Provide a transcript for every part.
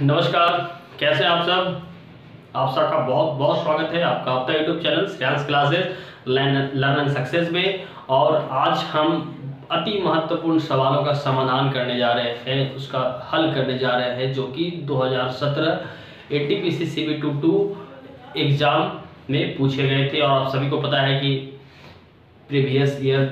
नमस्कार, कैसे हैं आप सब। आप सबका बहुत बहुत स्वागत है आपका अपना YouTube channel Shreyansh classes learn and success में। और आज हम अति महत्वपूर्ण सवालों का समाधान करने जा रहे हैं, उसका हल करने जा रहे हैं, जो कि 2017 एनटीपीसी CB22 एग्ज़ाम में पूछे गए थे। और आप सभी को पता है कि प्रीवियस ईयर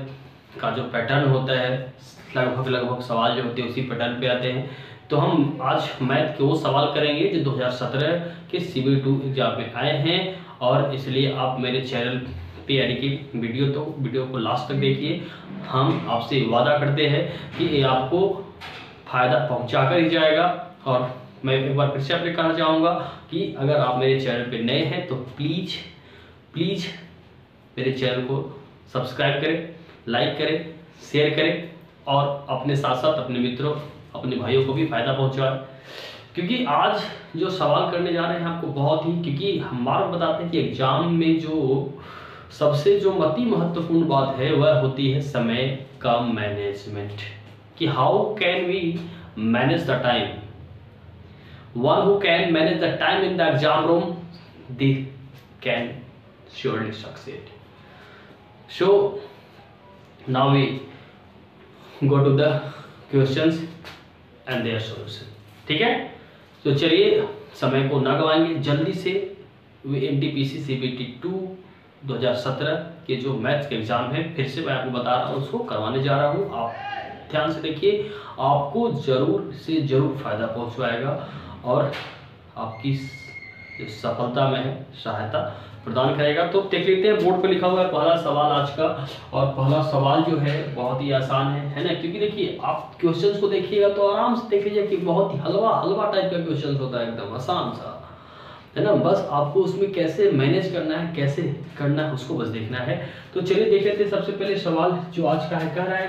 का जो पैटर्न होता है, लगभग सवाल जो होते हैं उसी पैटर्न पे आते हैं। तो हम आज मैथ के वो सवाल करेंगे जो 2017 के CB2 एग्जाम में आए हैं। और इसलिए आप मेरे चैनल पे यानी कि वीडियो को लास्ट तक देखिए। हम आपसे वादा करते हैं कि ये आपको फ़ायदा पहुंचा कर ही जाएगा। और मैं एक बार फिर से आपसे कहना चाहूँगा कि अगर आप मेरे चैनल पे नए हैं तो प्लीज़ मेरे चैनल को सब्सक्राइब करें, लाइक करें, शेयर करें और अपने साथ साथ अपने मित्रों, अपने भाइयों को भी फायदा पहुंचाएं। क्योंकि आज जो सवाल करने जा रहे हैं आपको बहुत ही, क्योंकि हम बार बताते हैं कि एग्जाम में जो सबसे अति महत्वपूर्ण बात है वह होती है समय का मैनेजमेंट। कि how can we manage the time. One who can manage the time in the exam room they can surely succeed. So now we go to the questions and their solution. ठीक है, तो चलिए समय को ना गवाएंगे, जल्दी से एनटीपीसी CB22 2017 के जो मैथ्स के एग्जाम है, फिर से मैं आपको बता रहा हूँ, उसको करवाने जा रहा हूँ। आप ध्यान से देखिए, आपको जरूर से जरूर फायदा पहुँचवाएगा और आपकी सफलता में है सहायता प्रदान करेगा। तो देख लेते हैं, बोर्ड पे लिखा हुआ है पहला सवाल आज का। और पहला सवाल जो है बहुत ही आसान है ना। क्योंकि देखिए, आप क्वेश्चंस को देखिएगा तो आराम से देख लीजिए कि बहुत ही हलवा टाइप का क्वेश्चन होता है, एकदम आसान सा, है ना। बस आपको उसमें कैसे मैनेज करना है, कैसे करना है, उसको बस देखना है। तो चलिए देख लेते हैं। सबसे पहले सवाल जो आज का है, कह रहा है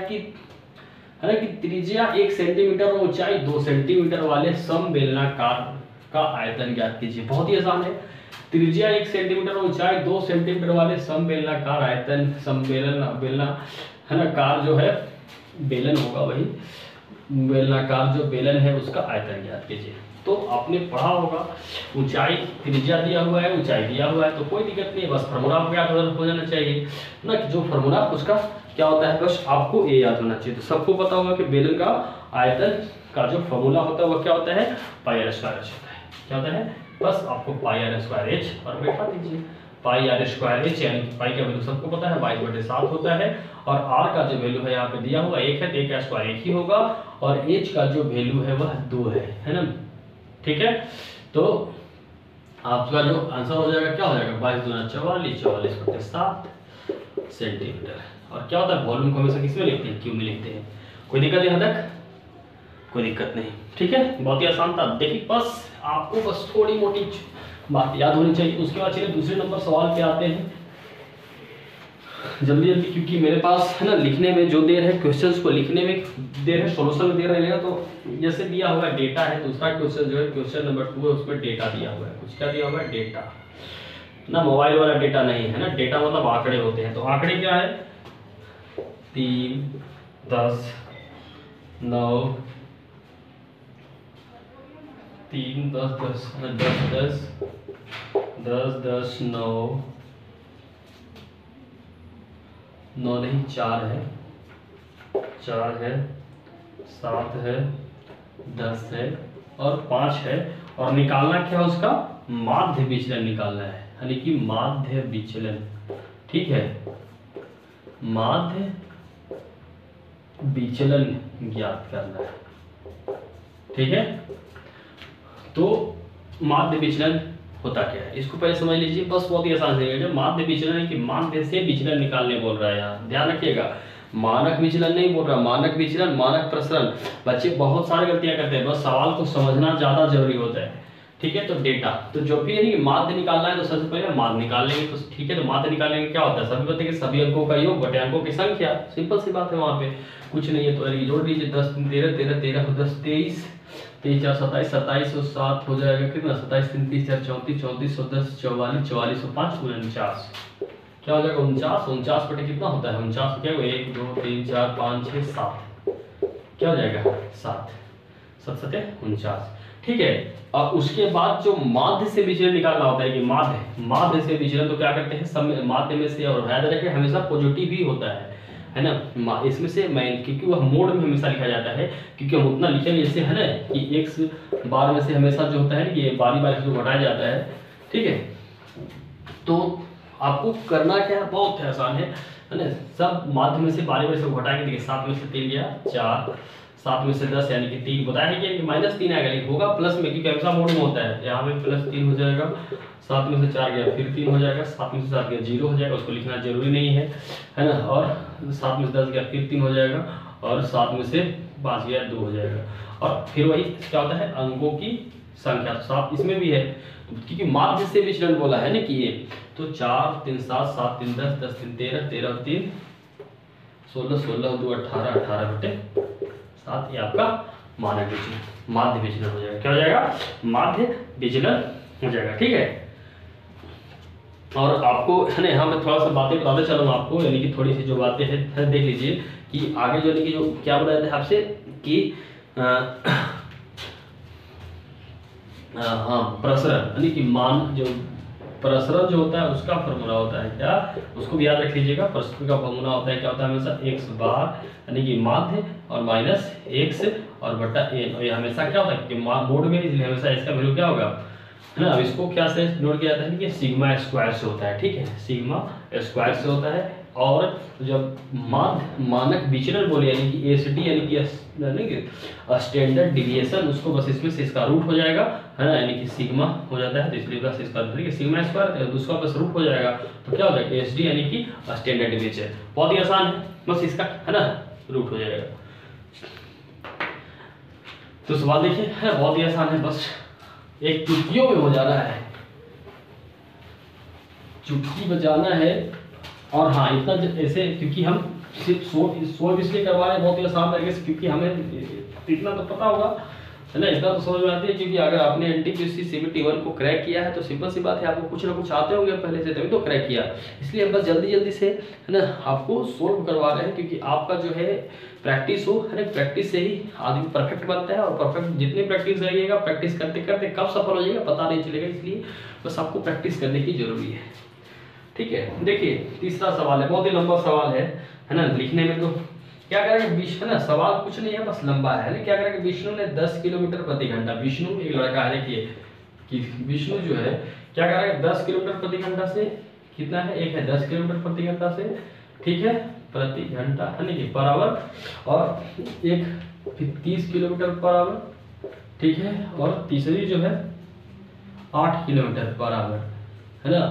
कि त्रिज्या 1 सेंटीमीटर और ऊंचाई 2 सेंटीमीटर वाले समबेलनाकार का आयतन ज्ञात कीजिए। बहुत ही आसान है। त्रिज्या 1 सेंटीमीटर और ऊंचाई 2 सेंटीमीटर वाले समबेलनाकार आयतन, बेलना है ना, कार जो है बेलन होगा, वही बेलनाकार जो बेलन है उसका आयतन ज्ञात कीजिए। तो आपने पढ़ा होगा, ऊंचाई त्रिज्या दिया हुआ है, ऊंचाई दिया हुआ है, तो कोई दिक्कत नहीं है, बस फार्मूला आपको याद हो जाना चाहिए ना, कि जो फार्मूला उसका क्या होता है, बस आपको ये याद होना चाहिए। तो सबको पता होगा कि बेलन का आयतन का जो फार्मूला होता है वो क्या होता है, पाई r स्क्वायर h होता है। क्या होता है, बस आपको पाई r स्क्वायर h और बैठा दीजिए। पाई r स्क्वायर h यानी कि पाई का वैल्यू सबको पता है 22/7 होता है। और r का जो वैल्यू है यहाँ पे दिया हुआ 1 है, तो 1 का स्क्वायर 1 ही होगा। और h का जो वैल्यू है वह 2 है ना। ठीक है, तो आपका जो आंसर हो जाएगा, क्या हो जाएगा, 22 दूना 44, 44/7 सेंटीमीटर। और क्या होता है, वॉल्यूम को हमेशा किस में लिखते हैं, क्यू में लिखते हैं। कोई दिक्कत यहाँ तक, कोई दिक्कत नहीं। ठीक है, बहुत ही आसान था। देखिए, बस आपको बस थोड़ी मोटी बात याद होनी चाहिए। उसके बाद चलिए दूसरे नंबर सवाल पे आते हैं जल्दी, क्योंकि मेरे पास है ना लिखने में जो देर है, क्वेश्चंस को लिखने में देर है, सॉल्यूशन में देर रहेगा। तो जैसे दिया हुआ है डेटा है, दूसरा क्वेश्चन जो है क्वेश्चन नंबर 2 है, उसमें डेटा दिया हुआ है। कुछ क्या दिया हुआ है, डेटा ना, मोबाइल वाला डेटा नहीं है ना। डेटा मतलब आंकड़े होते हैं। तो आंकड़े क्या है, 3, 10, 9, 3, 10, 10, 10, 10, 10, 9, 9 नहीं, 4 है, 7 है, 10 है और 5 है। और निकालना क्या है, उसका माध्य विचलन निकालना है, यानी कि माध्य विचलन। ठीक है, माध्य विचलन ज्ञात करना है। ठीक है, तो माध्य विचलन होता क्या है, इसको पहले समझ लीजिए। बस बहुत ही आसान है। जो माध्य विचलन है कि माध्य से विचलन निकालने बोल रहा है, यहाँ ध्यान रखिएगा, मानक विचलन नहीं बोल रहा। मानक विचलन, मानक प्रसरण, बच्चे बहुत सारी गलतियां करते हैं, बस सवाल को समझना ज्यादा जरूरी होता है। ठीक है, तो डेटा, तो जो भी यानी माध्य निकालना है तो सबसे पहले माध्य निकाल लेंगे। तो ठीक है, तो माध्य निकालने क्या होता है, सभी बताते हैं कि सभी अंकों का योग बटे अंकों की संख्या। सिंपल सी बात है, वहां पे कुछ नहीं है। तो जोड़ लीजिए, 10 13 13 13 10 23 23 4 27 27 और 7 हो जाएगा कितना, 27 3 30 4 34 34 और 10 44 44 और 5 49, क्या हो जाएगा 49। 49 बटे कितना होता है, 49 क्या होगा, 1 2 3 4 5 6 7, क्या हो जाएगा 7। 7 7 49, ठीक है। और उसके बाद जो माध्य से विचलन निकालना होता है कि माध्य से विचलन तो क्या करते हैं, सब माध्य में से, और याद रखें हमेशा पॉजिटिव ही होता है ना। इसमें से मैं क्योंकि वह मोड में हमेशा लिखा जाता है, क्योंकि हम उतना लिखेंगे जैसे है ना कि x बार में से हमेशा जो होता है कि ये बारी बारी से घटाया जाता है, ठीक है। तो आपको करना क्या है, बहुत आसान है ना। सब माध्य में से बारी बारी से घटाएंगे। देखिए 7 में से 3 गया 4, 7 में से 10 यानी कि 3 बताया है कि -3 आएगा, लेकिन होगा प्लस में क्योंकि हमेशा मोड में होता है। यहाँ पे +3 हो जाएगा, 7 में से 4 गया फिर 3 हो जाएगा, 7 में से 7 गया 0 हो जाएगा, उसको लिखना जरूरी नहीं है ना। और 7 में से 10 गया फिर 3 हो जाएगा, और 7 में से 5 गया 2 हो जाएगा। और फिर वही क्या होता है, अंकों की संख्या। तो 7 इसमें भी है क्योंकि माध्य से विचलन बोला है ना कि ये, तो 4 3 7 7 3 10 10 3 13 13 और 3 16 16 2 18 18 बटे 7, ये आपका मानक विचलन, माध्य विचलन हो जाएगा। क्या हो जाएगा, माध्य विचलन हो जाएगा, ठीक है। और आपको है ना यहाँ पे थोड़ा सा बातें बताते चलूँ आपको, यानी कि थोड़ी सी जो बातें हैं देख लीजिए कि आगे जो, यानी कि जो क्या बताया था आपसे कि हाँ प्रसरण, यानी कि मान जो प्रसरण जो होता है उसका फॉर्मूला होता है क्या, उसको भी याद रख लीजिएगा। प्रसरण का फॉर्मूला होता है क्या, होता है हमेशा x बार यानी कि माध्य और माइनस x और बटा n, और ये हमेशा क्या होता है कि मोड में, इसलिए हमेशा इसका वैल्यू क्या होगा है ना। अब इसको क्या से नोट किया जाता है कि सिग्मा स्क्वायर से होता है, ठीक है, सिग्मा स्क्वायर से होता है। और जब मानक विचलन बोले यानी कि एसडी यानी कि स्टैंडर्ड डिविएशन, उसको बस इसमें से इसका रूट हो जाएगा है ना, यानी कि सिग्मा हो जाता है, तो इसलिए बस इसका सिग्मा स्क्वायर दूसरा बस रूट हो जाएगा, तो क्या हो जाएगा एसडी यानी कि स्टैंडर्ड डिविएशन। बहुत ही आसान है, बस इसका है ना रूट हो जाएगा। तो सवाल देखिए है बहुत ही आसान है, बस एक चुटकियों में हो जाना है, चुटकी बजाना है। और हाँ इतना ऐसे क्योंकि हम सिर्फ सोल्व इसलिए करवा रहे हैं बहुत ही आसान तरीके से, क्योंकि हमें इतना तो पता होगा है ना, इतना तो समझ में आती है। क्योंकि अगर आपने एनटीपीसी सीबीटी 1 को क्रैक किया है तो सिंपल सी बात है आपको कुछ ना कुछ आते होंगे पहले से, तभी तो क्रैक किया। इसलिए हम बस जल्दी से है ना आपको सोल्व करवा रहे हैं, क्योंकि आपका जो है प्रैक्टिस हो है ना, प्रैक्टिस से ही आदमी परफेक्ट बनता है। और परफेक्ट जितनी प्रैक्टिस रहिएगा, प्रैक्टिस करते करते कब सफल हो जाएगा पता नहीं चलेगा, इसलिए बस आपको प्रैक्टिस करने की जरूरी है, ठीक है। देखिए तीसरा सवाल है, बहुत ही लंबा सवाल है ना, लिखने में तो क्या करेंगे विष्णु है ना, सवाल कुछ नहीं है बस लंबा है ना। क्या करेंगे, विष्णु ने 10 किलोमीटर प्रति घंटा, विष्णु एक लड़का है, देखिए कि विष्णु जो है क्या करेगा 10 किलोमीटर प्रति घंटा से, कितना है एक है 10 किलोमीटर प्रति घंटा से, ठीक है, प्रति घंटा है ना पर आवर, और एक 30 किलोमीटर पर आवर, ठीक है, और तीसरी जो है 8 किलोमीटर पर आवर है ना।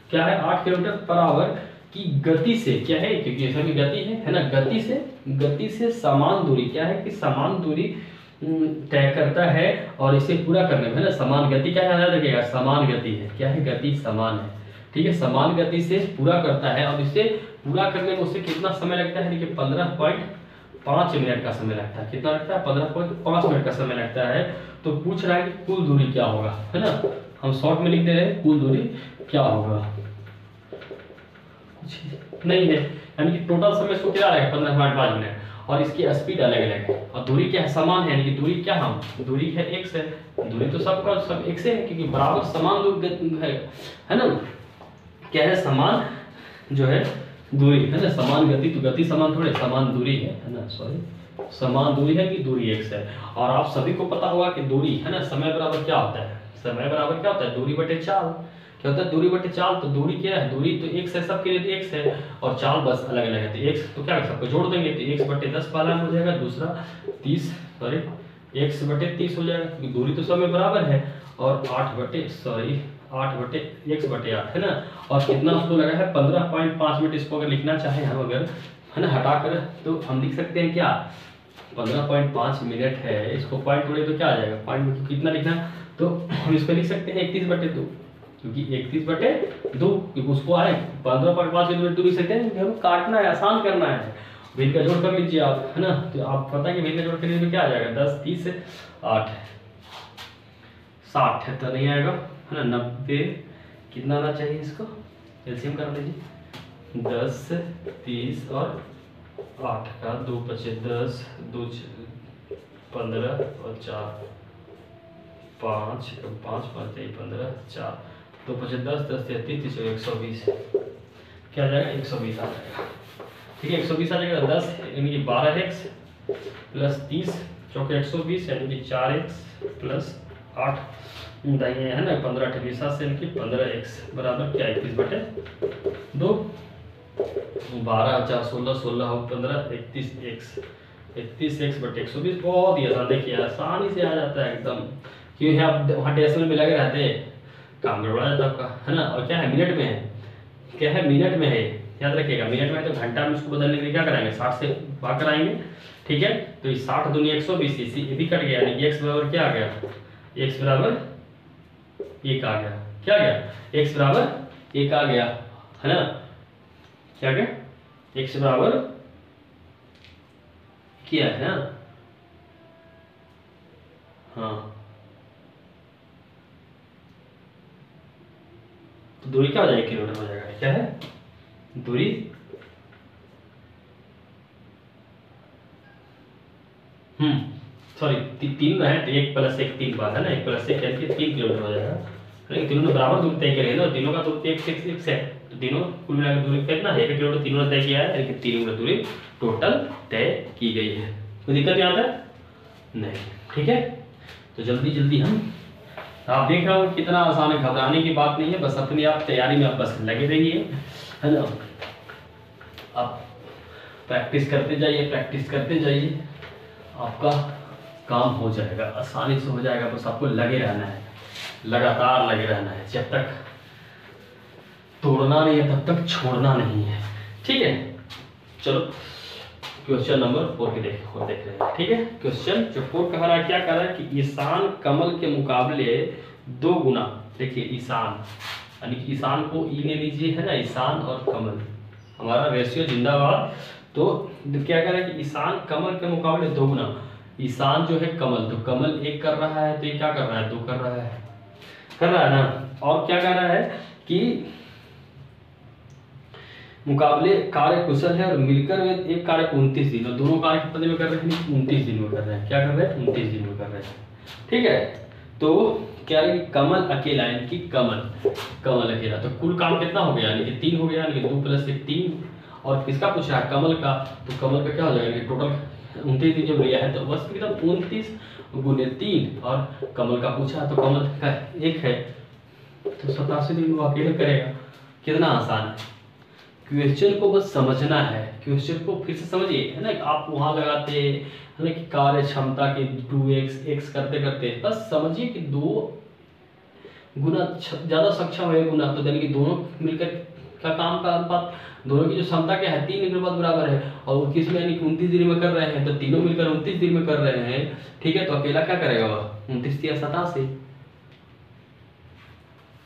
क्या है 8 किलोमीटर पर आवर की गति से, क्या है क्योंकि ऐसा भी गति है ना, गति से समान दूरी, क्या है कि समान दूरी तय करता है। और इसे पूरा करने में है ना, समान गति क्या है याद रखिएगा, समान गति है, क्या है गति समान है, ठीक है, समान गति से पूरा करता है। और इसे पूरा करने में उसे कितना समय लगता है, देखिए 15.5 मिनट का समय लगता है। कितना लगता है 15.5 मिनट का समय लगता है। तो पूछ रहा है कि कुल दूरी क्या होगा है ना, हम शॉर्ट में लिख दे रहे हैं कुल दूरी क्या होगा, कुछ नहीं है, यानी कि टोटल समय इसको क्या रहेगा 15.5 मिनट, और इसकी स्पीड अलग अलग है। और दूरी क्या है समान है, यानी कि दूरी क्या हम दूरी है x है, दूरी तो सबका सब x है क्योंकि बराबर समान दूरी है ना, क्या है समान जो है दूरी है ना, समान गति तो गति समान थोड़े, समान दूरी है ना, सॉरी समान दूरी है कि दूरी x है। और आप सभी को पता होगा कि दूरी है ना समय बराबर क्या होता है, समय बराबर क्या होता है दूरी बटे चाल, क्या होता है दूरी बटे चाल। तो दूरी क्या है, दूरी तो x है, सबके लिए तो x है, और चाल बस अलग अलग है। तो x तो क्या सबको जोड़ देंगे तो x बटे 10 पालन हो जाएगा, दूसरा 30 सॉरी x बटे 30 हो जाएगा क्योंकि दूरी तो सब में बराबर है, और 8 बटे x बटे 8 है ना। और कितना उसको लगा है 15.5 मिनट। इसको अगर लिखना चाहे हम अगर है ना हटाकर, तो हम लिख सकते हैं क्या 15.5 मिनट है, इसको पॉइंट जोड़े तो क्या आ जाएगा पॉइंट कितना लिखना, तो हम इसको लिख सकते हैं 31/2, क्योंकि 31/2 क्योंकि उसको आए 15.5 मिनट तो लिख सकते हैं, हमें काटना है आसान करना है। भिन्न का जोड़ कर लीजिए आप है ना, तो आप पता है कि भिन्न का जोड़ करेंगे तो क्या आ जाएगा 10 30 8 60 है, तो नहीं आएगा है ना 90, कितना आना चाहिए इसको एलसीएम कर लीजिए 10 30 और 8 का 2 बचे 10 2 15 और 4 5 5 5 15 4 2 5 10 10 33 120 क्या आ जाएगा 120 आ जाएगा। ठीक है 120 आ जाएगा। 10 यानी कि 12x प्लस 30 चौके 120 यानी कि 4x प्लस 8 दाइए है ना 15 28 7 से यानी कि 15x बराबर क्या 21/2 12 4 16 16 हो 15 31x 31x/120 बहुत ही आसान। देखिए आसानी से आ जाता है एकदम, क्यों है आप वहाँ डेसिमल में लगे रहते काम गड़बड़ा जाता है आपका, है ना। और क्या है मिनट में है, क्या है मिनट में है, याद रखिएगा मिनट में है तो घंटा में उसको बदलने के लिए क्या कराएंगे 60 से भाग कराएंगे। ठीक है तो ये 60 दूनी 120 इसी ये भी कट गया यानी कि x बराबर क्या आ गया x बराबर 1 आ गया। क्या आ गया x बराबर 1 आ गया, है ना। क्या आ गया x बराबर क्या है ना। हाँ तो दूरी क्या हो जाएगी किलोमीटर हो जाएगा। क्या है दूरी सॉरी तीन है तो 1 + 1 3 बार है ना 1 + 1 यानी कि 3 किलोमीटर हो जाएगा। लेकिन तीनों ने बराबर दूरी तय करी है ना, तीनों का दूरी 1 है तो तीनों कुल मिलाकर दूरी कितना है 1 किलोमीटर तीनों ने तय किया है, यानी कि 3 गुना दूरी टोटल तय की गई है। कोई दिक्कत यहाँ तक नहीं। ठीक है तो जल्दी जल्दी हम आप देख रहे हो कितना आसान है, घबराने की बात नहीं है, बस अपनी आप तैयारी में आप बस लगे रहिए, है ना। आप प्रैक्टिस करते जाइए आपका काम हो जाएगा, आसानी से हो जाएगा। बस आपको लगे रहना है, लगातार लगे रहना है, जब तक तोड़ना नहीं है तब तक छोड़ना नहीं है। ठीक है चलो क्वेश्चन नंबर 4 देख रहे हैं। ठीक है क्वेश्चन जो 4 कह रहा है, क्या कह रहा है कि ईशान कमल के मुकाबले 2 गुना, देखिए ईशान यानी कि ईशान को ई ले लीजिए, है ना। ईशान और कमल हमारा रेशियो जिंदाबाद। तो क्या कह रहा है कि ईशान कमल के मुकाबले 2 गुना, ईशान जो है कमल, तो कमल 1 कर रहा है तो ये क्या कर रहा है 2 कर रहा है ना। और क्या कह रहा है कि मुकाबले कार्य कुशल है और मिलकर वे एक कार्य को 29 दिन, और दोनों कार्य कितने दिन में कर रहे हैं 29 दिन में कर रहे हैं। क्या कर रहे हैं 29 दिन में कर रहे हैं। ठीक है तो क्या है कि कमल अकेला यानी कि कमल अकेला, तो कुल काम कितना हो गया यानी कि 3 हो गया, यानी कि 2 + 1 3। और किसका पूछा है कमल का, तो कमल का क्या हो जाएगा टोटल 29 दिन जब लिया है तो बस कितना 29 × 3, और कमल का पूछा तो कमल का 1 है तो 87 दिन वो अकेले करेगा। कितना आसान है, क्वेश्चन को बस समझना है, क्वेश्चन को फिर से समझिए, है ना। आप वहां लगाते है ना कि कार्य क्षमता के 2x x करते करते बस समझिए कि 2 गुना ज्यादा सक्षम है गुना, तो यानी कि दोनों मिलकर का काम का अनुपात दोनों की जो क्षमता क्या है 3 के अनुपात बराबर है, और वो किस में यानी कि 29 दिन में कर रहे हैं तो तीनों मिलकर 29 दिन में कर रहे हैं। ठीक है तो अकेला क्या करेगा वह 29 या 87।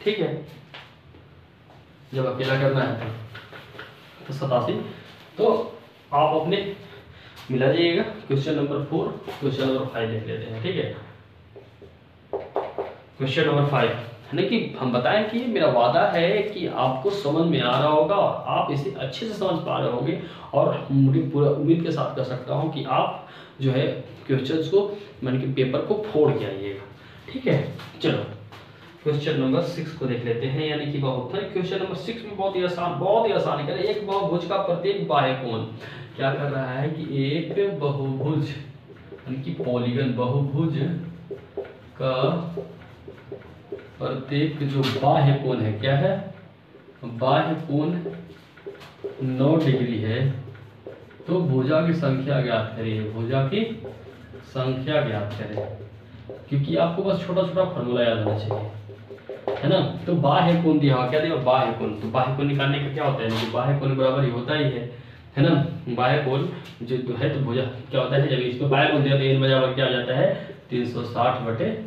ठीक है जब अकेला करना है तो 87। तो आप अपने मिला जाइएगा क्वेश्चन नंबर 4, क्वेश्चन नंबर 5 देख लेते हैं। ठीक है क्वेश्चन नंबर 5 है ना कि हम बताएं कि मेरा वादा है कि आपको समझ में आ रहा होगा और आप इसे अच्छे से समझ पा रहे होंगे, और मुझे पूरा उम्मीद के साथ कह सकता हूं कि आप जो है क्वेश्चंस को यानी कि पेपर को फोड़ के आइएगा। ठीक है चलो क्वेश्चन नंबर 6 को देख लेते हैं, यानी कि बहुपद। क्वेश्चन नंबर 6 में बहुत ही आसान है। एक बहुभुज का प्रत्येक बाह्य कोण क्या कर रहा है कि एक बहुभुज यानी कि पॉलीगन बहुभुज का प्रत्येक जो बाह्य कोण है, क्या है बाह्य कोण 9 डिग्री है, तो भुजा की संख्या ज्ञात करिए, भुजा की संख्या ज्ञात करें, क्योंकि आपको बस छोटा छोटा फॉर्मूला याद होना चाहिए, है ना। तो बाह्य कोण दिया क्या दिया बाह्य कोण, तो बाह्य कोण निकालने का क्या होता है कि बाह्य कोण बराबर ही होता ही है ना। बाह्य कोण जो है तो भुजा क्या होता है, जब इसमें बाह्य कोण दिया तो n बराबर क्या आ जाता है 360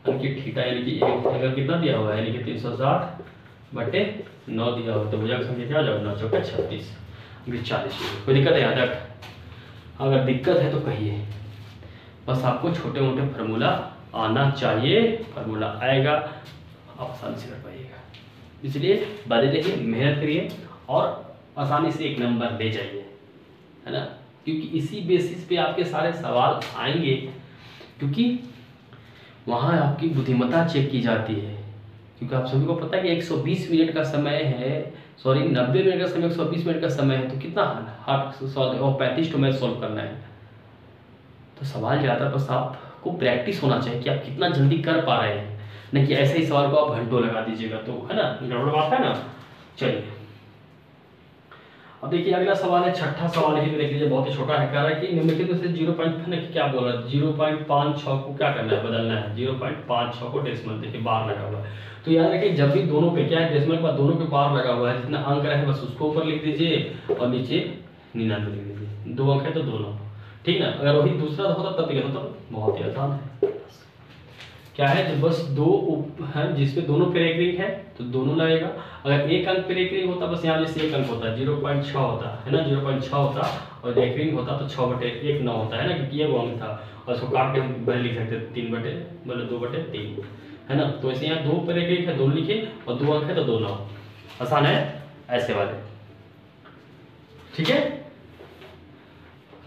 अंकी थीटा, यानी कि अगर कितना दिया हुआ है यानी कि 360/9 दिया हुआ, तो भुजा की संख्या क्या हो जाएगा 9 × 4 = 36 40। कोई दिक्कत है यहाँ तक? अगर दिक्कत है तो कहिए, बस आपको छोटे मोटे फार्मूला आना चाहिए, फार्मूला आएगा आप आसानी से कर पाइएगा। इसलिए बने रहिए, मेहनत करिए और आसानी से 1 नंबर ले जाइए, है ना, क्योंकि इसी बेसिस पे आपके सारे सवाल आएंगे, क्योंकि वहाँ आपकी बुद्धिमत्ता चेक की जाती है। क्योंकि आप सभी को पता है कि 120 मिनट का समय है, सॉरी 90 मिनट का समय 120 मिनट का समय है, तो कितना हार्ड सॉल्व और 35 मैथ सॉल्व करना है। तो सवाल ज़्यादा बस आपको प्रैक्टिस होना चाहिए कि आप कितना जल्दी कर पा रहे हैं, नहीं कि ऐसे ही सवाल को आप घंटों लगा दीजिएगा, तो है ना गड़बड़ बात है ना। चलिए अब देखिए अगला सवाल है, छठा सवाल ही देख लीजिए, बहुत ही छोटा है। कह रहा है कि निम्नलिखित में से 0. क्या बोल रहा है, 0.56 को क्या करना है, बदलना है। 0.56 को डेसिमल, देखिए बार लगा हुआ है, तो याद रखिए जब भी दोनों पे क्या है, डेसिमल के बाद दोनों पे बार लगा हुआ है, जितना अंक रहे बस उसको ऊपर लिख दीजिए और नीचे 99 लिख दीजिए। 2 अंक है तो 2 9, ठीक ना। अगर वही दूसरा होता तब क्या होता, बहुत ही आसान है। क्या है, जब बस दो है जिसमें दोनों पे एक रिंग है तो दोनों लगेगा। अगर एक अंक पे एक रिंग होता, बस यहाँ जैसे एक अंक होता है 0.6 होता है ना, 0.6 होता, और एक रिंग होता तो 6/1 9 होता है ना, क्योंकि ये वो अंक था। और इसको काट के हम पहले लिख सकते 2/3 है ना। तो ऐसे यहाँ 2 पर एक रिंग है, 2 लिखे, और 2 अंक है तो 2 9। आसान है ऐसे वाले, ठीक है।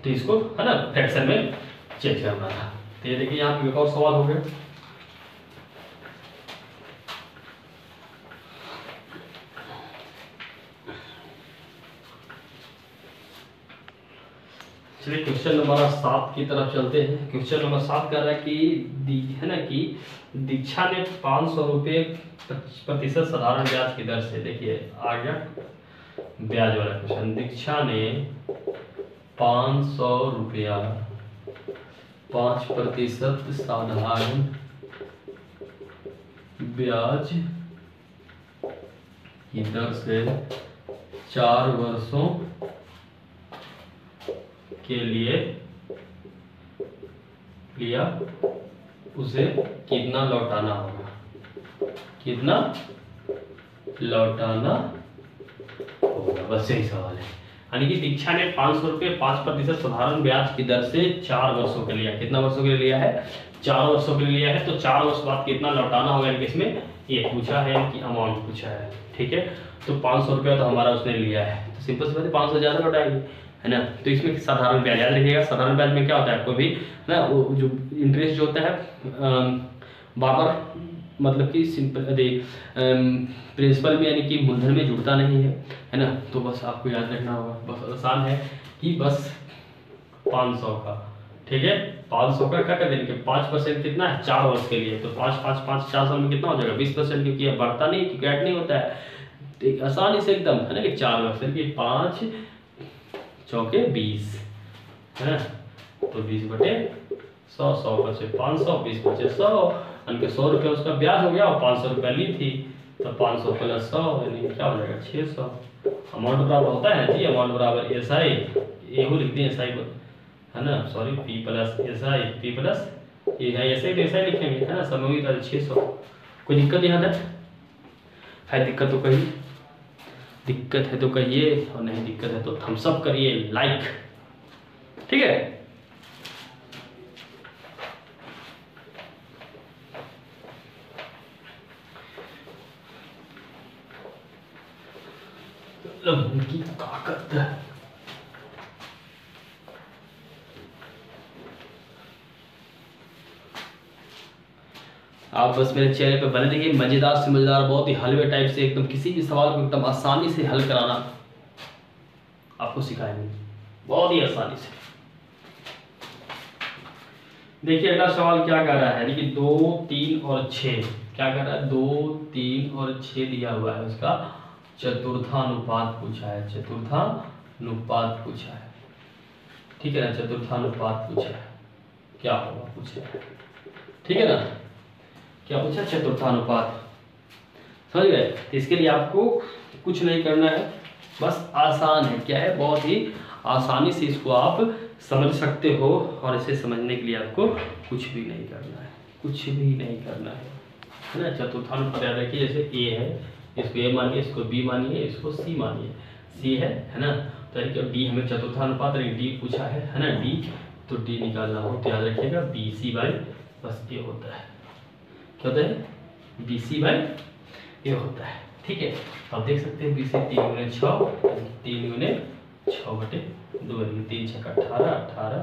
तो इसको है ना फ्रैक्शन में चेक करना था। तो ये देखिए यहाँ पे एक और सवाल हो गया। चलिए क्वेश्चन नंबर 7 की तरफ चलते हैं। क्वेश्चन नंबर 7 कह रहा है कि है ना कि दीक्षा ने 500 रुपये प्रतिशत साधारण ब्याज की दर से, देखिए आ गया ब्याज वाला क्वेश्चन। दीक्षा ने 500 रुपया 5% साधारण ब्याज की दर से 4 वर्षों के लिए लिया, उसे कितना लौटाना होगा, कितना लौटाना होगा, बस यही सवाल है। यानी कि दीक्षा ने 500 रुपये 5% साधारण ब्याज की दर से 4 वर्षों के लिए लिया। कितना वर्षों के लिए लिया है, 4 वर्षों के लिए लिया है। तो 4 वर्ष बाद कितना लौटाना होगा, यानी कि इसमें ये पूछा है कि अमाउंट पूछा है, ठीक है। तो 500 रुपया तो हमारा उसने लिया है, तो सिंपल सी बात है 500 ज़्यादा लौटाएंगे, है ना। तो इसमें साधारण ब्याज याद रखिएगा, साधारण ब्याज में क्या होता है, कोई भी ना जो इंटरेस्ट जो होता है बाबर मतलब कि सिंपल प्रिंसिपल में यानी कि मूलधन में जुड़ता नहीं है ना। तो बस आपको याद रखना होगा, बस आसान है कि बस 500 का, ठीक है। 500 का क्या कर देंगे, 5% कितना है 4 वर्ष के लिए, तो 5 5 5 4 साल में कितना हो जाएगा 20%, क्योंकि यह बढ़ता नहीं, क्योंकि ऐड नहीं होता है। आसानी से एकदम है ना कि 4 वर्ष के 5 चौके 20 है ना, तो 20/100, 100 बचे 500, 20 बचे 100, यानी 100 रुपये उसका ब्याज हो गया और 500 रुपया ली थी, तो 500 + 100 यानी क्या हो जाएगा 600। अमाउंट बराबर होता है जी, अमाउंट बराबर एसआई, एहू लिख दें एसआई है ना, sorry P plus SI, P plus ये है एसआई तो एसआई लिखेंगे है ना, समूहित 600। कोई दिक्कत यहाँ तक है, दिक्कत तो कही, दिक्कत है तो कहिए, और नहीं दिक्कत है तो थम्स अप करिए, लाइक, ठीक है। उनकी ताकत आप बस मेरे चैनल पे बने रहिए, मजेदार से मजेदार, बहुत ही हलवे टाइप से एकदम किसी भी सवाल को एकदम आसानी से हल कराना आपको सिखाएंगे, बहुत ही आसानी से। देखिए अगला सवाल क्या कर रहा है, यानी कि 2 3 और 6 क्या कर रहा है, 2 3 और 6 दिया हुआ है, उसका चतुर्थानुपात पूछा है, चतुर्थानुपात पूछा है, ठीक है ना, चतुर्थानुपात पूछा है, क्या होगा पूछा है, ठीक है ना, क्या पूछा चतुर्थानुपात, समझ गए। तो इसके लिए आपको कुछ नहीं करना है, बस आसान है, क्या है, बहुत ही आसानी से इसको आप समझ सकते हो, और इसे समझने के लिए आपको कुछ भी नहीं करना है, कुछ भी नहीं करना है ना। चतुर्थानुपात याद रखिए, जैसे ए है, इसको ए मानिए, इसको बी मानिए, इसको सी मानिए, सी है ना, तो डी हमें चतुर्थानुपात डी पूछा है ना, डी, तो डी निकालना हो तो याद रखिएगा BC/, बस ये होता है, क्या होता है, BC/A होता है, ठीक है। अब देख सकते हैं BC 3 × 6, 3 × 6/2, 3 × 6 = 18, 18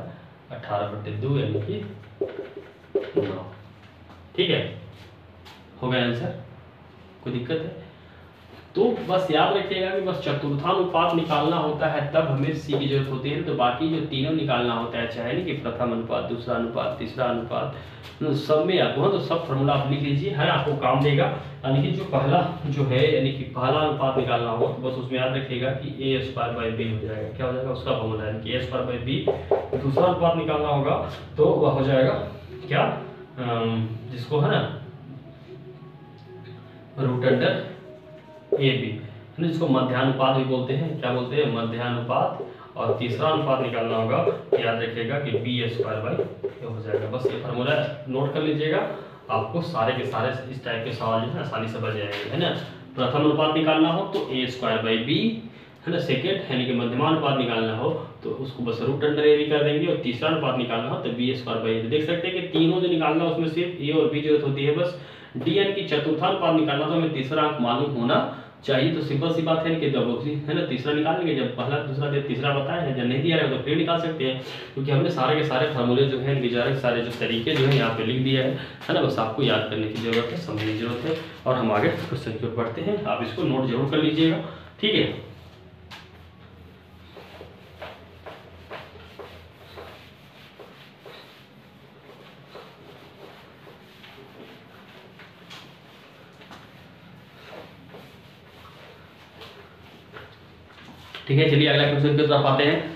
18/2 यानी कि 9। ठीक है, हो गया आंसर, कोई दिक्कत है? तो बस याद रखिएगा कि बस चतुर्थानुपात निकालना होता है तब हमें सी की जरूरत होती है, तो बाकी जो तीनों निकालना होता है, चाहे नहीं कि प्रथम अनुपात, दूसरा अनुपात, तीसरा अनुपात, सब में आपको तो सब फॉर्मूला आप लिख लीजिए, है ना, आपको काम देगा। यानी कि जो पहला जो है यानी कि पहला अनुपात निकालना हो तो बस उसमें याद रखिएगा कि a² b हो जाएगा, क्या हो जाएगा उसका फॉर्मूला है कि a² b। दूसरा अनुपात निकालना होगा तो वह हो जाएगा क्या, जिसको है ना √AB, जिसको मध्यानुपात भी बोलते हैं, क्या बोलते हैं, मध्यानुपात। और तीसरा अनुपात निकालना होगा, याद रखिएगा कि b² हो जाएगा। बस ये फार्मूला नोट कर लीजिएगा, आपको सारे के सारे इस टाइप के सवाल जो है आसानी से बच जाएंगे, है ना। प्रथम अनुपात निकालना हो तो a²b, है ना। सेकेंड यानी कि मध्यमानुपात निकालना हो तो उसको बस √AB कर देंगे, और तीसरा अनुपात निकालना हो तो b²। देख सकते हैं कि तीनों जो निकालना है उसमें सिर्फ a और b जरूरत होती है बस। डी यानी कि चतुर्थानुपात निकालना तो हमें तीसरा अंक मालूम होना चाहिए, तो सिंपल सी बात है कि जब है ना तीसरा निकालेंगे, जब पहला दूसरा दे तीसरा बताया है, जब नहीं दिया रहेगा तो फिर निकाल सकते हैं, क्योंकि हमने सारे के सारे फार्मूले जो है निजारे सारे जो तरीके जो है यहाँ पे लिख दिया है ना। बस आपको याद करने की जरूरत है, समझने की जरूरत है, और हम आगे क्वेश्चन की ओर बढ़ते हैं। आप इसको नोट जरूर कर लीजिएगा, ठीक है। ठीक है, चलिए अगला क्वेश्चन की तरफ आते हैं।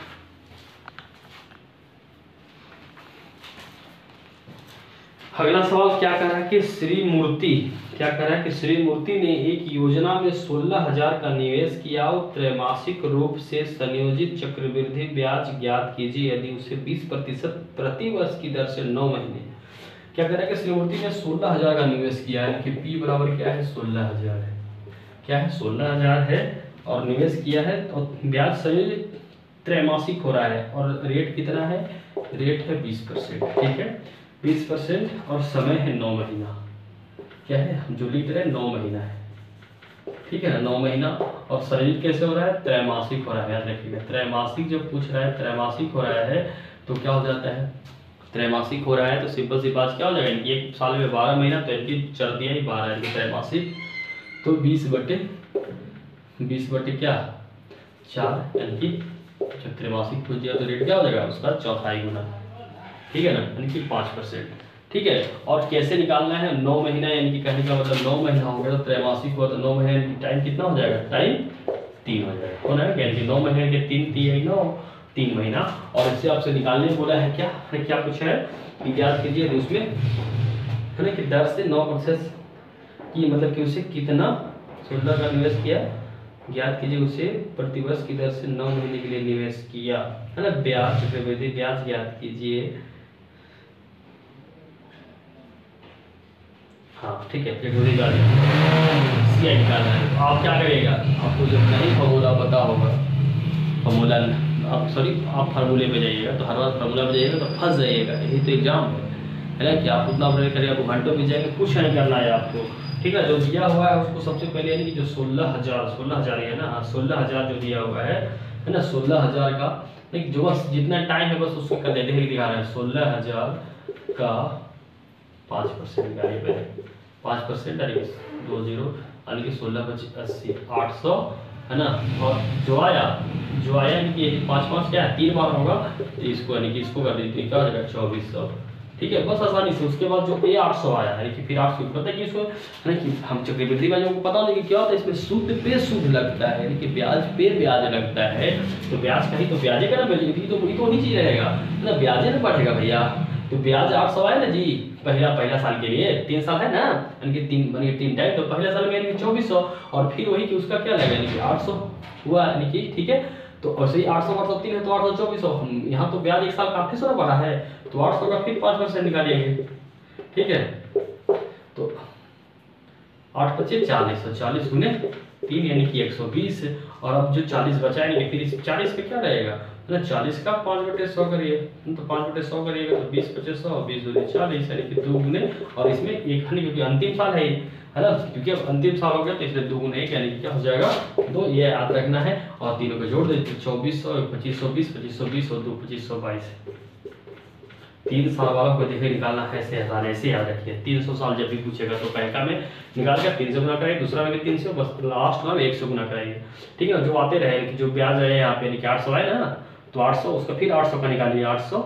अगला सवाल क्या कह रहा है कि श्री मूर्ति ने एक योजना में 16,000 का निवेश किया और त्रैमासिक रूप से संयोजित चक्रवृद्धि ब्याज ज्ञात कीजिए यदि उसे 20% प्रति वर्ष की दर से 9 महीने। क्या कह रहा है कि श्री मूर्ति ने 16,000 का निवेश किया है, कि P बराबर क्या है, 16,000 है, क्या है, 16,000 है, और निवेश किया है, और ब्याज संयोजित त्रैमासिक हो रहा है, और रेट कितना है, रेट है 20%, ठीक है, 20%, और समय है 9 महीना। क्या है, हम जो लिख रहे हैं 9 महीना है, ठीक है ना, 9 महीना। और संयोजित कैसे हो रहा है, त्रैमासिक हो रहा है, याद रखिएगा। त्रैमासिक जब पूछ रहा है, त्रैमासिक हो रहा है तो क्या हो जाता है, त्रैमासिक हो रहा है तो सिंपल सी बात क्या हो जाएगा, एक साल में 12 महीना, तो इनकी चल दिया ही 12 है त्रैमासिक, तो 20 बटे क्या 4, यानी कि जब त्रैमासिक पूछ दिया तो रेट क्या हो जाएगा उसका चौथाई गुना, ठीक है ना, यानी कि 5%, ठीक है। और कैसे निकालना है, 9 महीना, यानी कि कहने का मतलब 9 महीना हो गया तो त्रैमासिक हुआ तो 9 महीने टाइम कितना हो जाएगा, टाइम 3 हो जाएगा, होना है, यानी कि 9 महीने के 3 महीना। और इससे आपसे निकालने बोला है, क्या पूछा है कि ज्ञात कीजिए उसमें, है ना, कि दर से 9% की, मतलब कि उसे कितना 16 का निवेश किया, ज्ञात कीजिए उसे प्रतिवर्ष की दर से 9 महीने के लिए निवेश किया, है ना, ब्याज चक्रवृद्धि ब्याज ज्ञात कीजिए। हाँ ठीक है, चक्रवृद्धि ब्याज सीआई निकालना है, तो आप क्या करिएगा, आपको जब नहीं फॉर्मूला पता होगा, फॉर्मूला आप फार्मूले पे जाइएगा, तो हर बार फार्मूला पे जाइएगा तो फंस जाइएगा, यही तो एग्जाम है ना, कि आप उतना प्रयोग करिएगा, आपको घंटों में जाएंगे, कुछ नहीं करना है आपको, ठीक है। जो दिया हुआ है उसको सबसे पहले, यानी कि जो 16,000 है ना, 16,000 जो दिया हुआ है ना, 16,000 का एक जो बस जितना टाइम है बस उसको कर देते हैं, दिखा रहे हैं 16,000 का 5% का, 5% 20, यानी कि 16×80 800, है ना। और जो आया यानी कि 5 क्या है 3 बार होगा, तो इसको यानी कि इसको कर दीजिए, क्या हो जाएगा 2400, ठीक है, बस आसानी से। उसके बाद जो ये 800 आया है कि फिर 800 पता है कि इसको, है ना, कि हम चक्रवृद्धि ब्याज को पता नहीं कि क्या होता है, इसमें सूद पे सूद लगता है, यानी कि ब्याज पे ब्याज लगता है, तो ब्याज कहीं तो ब्याजे का ना बचेगी, तो वही तो नहीं चीज रहेगा ना, ब्याजे ना बढ़ेगा भैया, तो ब्याज 800 आया ना जी, पहला साल के लिए 3 साल है ना, यानी कि 3 टाइम, तो पहले साल में यानी कि 2400, और फिर वही कि उसका क्या लगेगा, यानी कि 800 हुआ, यानी कि ठीक है, तो वैसे ही 800 3 है तो 800 2400, हम यहाँ तो ब्याज 1 साल काफी सारा बढ़ा है, तो 800 का फिर 5% निकालिएंगे, ठीक है, तो 8 × 40, 40 गुने 3 यानी कि 120, और अब जो 40 बचा है, यानी कि फिर इस 40 पे क्या रहेगा ना, 40 का 5/100 करिए, तो 5/100 करिएगा तो 20 × 100, 20 × 40, यानी कि 2 गुने, और इसमें एक, क्योंकि अंतिम साल है ना, क्योंकि अब अंतिम साल हो गया तो इसलिए 2 गुने 1, यानी कि क्या हो जाएगा 2, ये याद रखना है, और तीनों को जोड़ देते 2400, 2520, 2520 और 2 2522, 3 साल वाला को देखे निकालना कैसे आसान, ऐसे याद रखिए। 300 साल जब भी पूछेगा तो पहला में निकाल कर 300 गुना कराइए, दूसरा में भी 300, बस लास्ट में 100 गुना कराइए। ठीक है, जो आते रहे कि जो ब्याज है यहाँ पे 800 है ना, तो 800 उसका फिर 800 का निकालिए, 800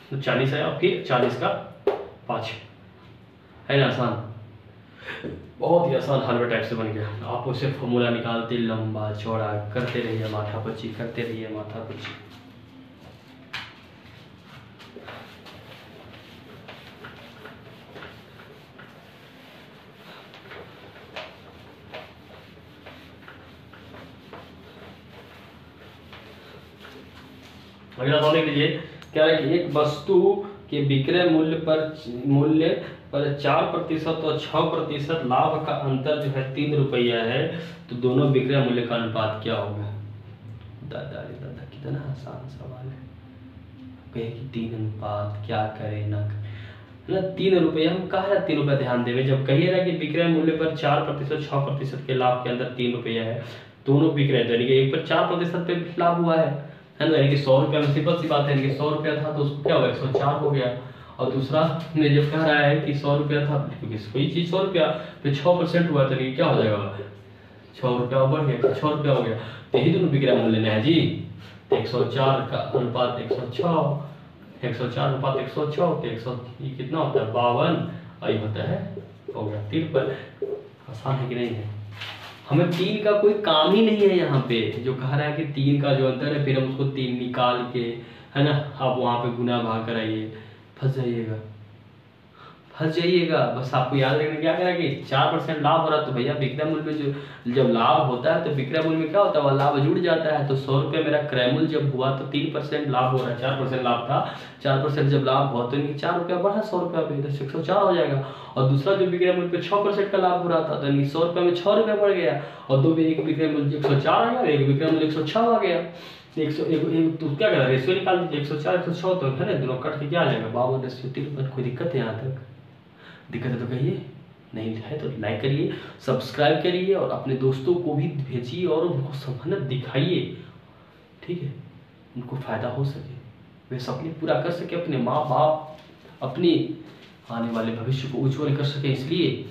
तो 40 है, और फिर 40 का 5 है ना। आसान, बहुत ही आसान हलवे टाइप से बन गया। आप उसे फॉर्मूला निकालते लंबा चौड़ा करते रहिए, माथा पच्ची करते रहिए, माथा पच्ची। अगला सवाल देख लीजिए, क्या है कि एक वस्तु के विक्रय मूल्य पर 4% और 6% लाभ का अंतर जो है 3 रुपया है, तो दोनों विक्रय मूल्य का अनुपात क्या होगा। दादा रे दादा, कितना आसान सवाल है। कहे कि 3 अनुपात क्या करे ना करे, 3 रुपये हम कहा 3 रुपया ध्यान देवे, जब कहिएगा कि विक्रय मूल्य पर 4% 6% के लाभ के अंदर 3 रुपया है, दोनों विक्रय यानी कि एक पर 4% पे लाभ हुआ है ना, यानी कि 100 रुपया में सिंपल सी बात है, यानी कि 100 रुपया था तो उसको क्या हुआ 104 हो गया। और दूसरा में जब कह रहा है कि 100 रुपया था, कोई चीज 100 रुपया पे 6% हुआ तो क्या हो जाएगा 6 रुपया बढ़ गया, 6 रुपया हो गया। तो यही दोनों विक्रय मूल्य लेना है जी। 104 का अनुपात 106, 104 अनुपात 106 तो 100 ये कितना होता है 52, आई होता है हो गया 53। आसान है कि नहीं है। हमें 3 का कोई काम ही नहीं है यहाँ पे, जो कह रहा है कि 3 का जो अंतर है फिर हम उसको 3 निकाल के, है ना, आप वहाँ पे गुना भाग कराइए, फंस जाइएगा। बस आपको याद रखना क्या करें कि 4% लाभ हो रहा है तो भैया विक्रय मूल्य में जो जब लाभ होता है तो विक्रय मूल्य में क्या होता है, वह लाभ जुड़ जाता है। तो 100 रुपये मेरा क्रय मूल्य जब हुआ तो 3% लाभ हो रहा है, 4% लाभ था, 4% जब लाभ हुआ तो 4 रुपया बढ़ा 100 रुपया पे, तो 104 हो जाएगा। और दूसरा जो विक्रय मूल्य पे 6% का लाभ हो रहा था तो 100 रुपये में 6 रुपया बढ़ गया, और दो एक विक्रय मूल्य 104 आ गया, एक विक्रय मूल्य 106 आ गया। 101 तो क्या करा रेशियो निकाल दीजिए, 104 106 तो है ना, दोनों कट के क्या आ जाएगा 52:3। कोई दिक्कत है यहाँ तक? दिक्कत है तो कहिए, नहीं है तो लाइक करिए, सब्सक्राइब करिए और अपने दोस्तों को भी भेजिए और उनको समझना दिखाइए, ठीक है, उनको फायदा हो सके, वे सपने पूरा कर सके, अपने माँ बाप अपने आने वाले भविष्य को उज्जवल कर सके, इसलिए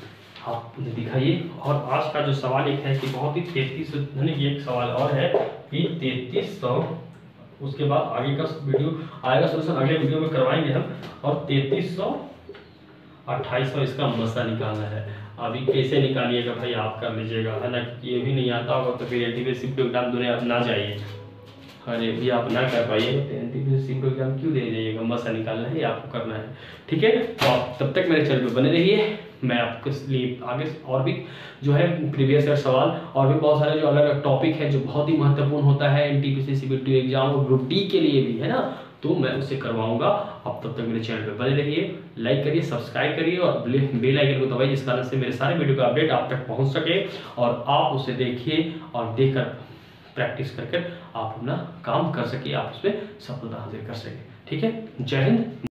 आप उन्हें दिखाइए। और आज का जो सवाल एक है कि बहुत ही 3300 एक सवाल और है कि 3300, उसके बाद आगे का वीडियो आएगा, सोल्यूशन अगले वीडियो में करवाएंगे हम। और 3300 2800 इसका मसला निकालना है। अभी कैसे निकालिएगा भाई आप कर लीजिएगा, है ना, ये भी नहीं आता होगा तो फिर एनटीपीसी एग्जाम देने आप ना जाइए, अरे भी आप ना कर पाइए तो एनटीपीसी एग्जाम क्यों दे जाइएगा, मसला निकालना है आपको करना है, ठीक है। तो आप तब तक मेरे चैनल पर बने रहिए, मैं आपके लिए आगे और भी जो है प्रीवियस ईयर सवाल और भी बहुत सारे जो अलग अलग टॉपिक है जो बहुत ही महत्वपूर्ण होता है एनटीपीसी सीबीटी एग्जाम और ग्रुप डी के लिए भी, है ना, तो मैं उसे करवाऊंगा। आप तब तक मेरे चैनल पर बने रहिए, लाइक करिए, सब्सक्राइब करिए और बेल आइकन को दबाइए, जिस कारण से मेरे सारे वीडियो का अपडेट आप तक पहुंच सके और आप उसे देखिए और देखकर प्रैक्टिस करके आप अपना काम कर सके, आप उसमें सफलता हासिल कर सके, ठीक है। जय हिंद।